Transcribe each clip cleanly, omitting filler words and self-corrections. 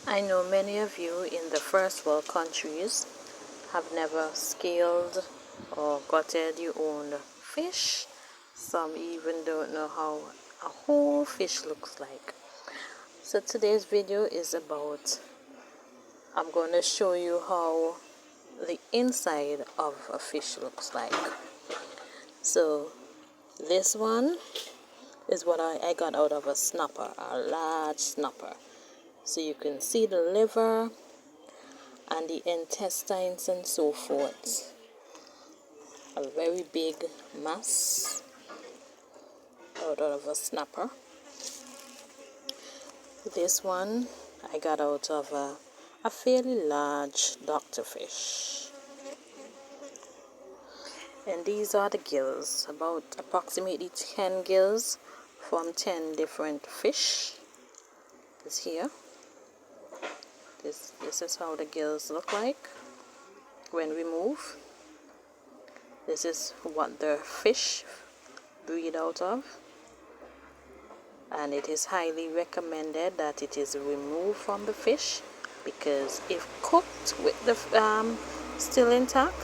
I know many of you in the first world countries have never scaled or gutted your own fish. Some even don't know how a whole fish looks like. So today's video is about, I'm going to show you how the inside of a fish looks like. So this one is what I got out of a snapper, a large snapper. So you can see the liver and the intestines and so forth. A very big mass out of a snapper. This one I got out of a fairly large doctor fish. And these are the gills, about approximately 10 gills from 10 different fish. Is here. This is how the gills look like when removed. This is what the fish breed out of, and it is highly recommended that it is removed from the fish, because if cooked with the still intact,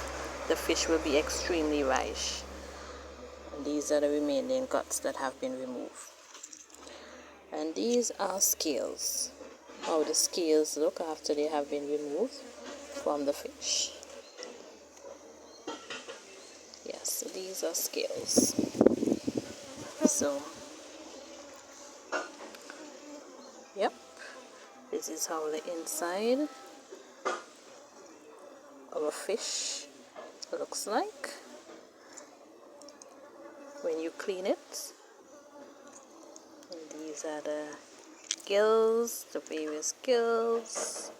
the fish will be extremely rash. And these are the remaining guts that have been removed. And these are scales, how the scales look after they have been removed from the fish. Yes, so these are scales. So yep, this is how the inside of a fish looks like when you clean it. And these are the gills, the various gills.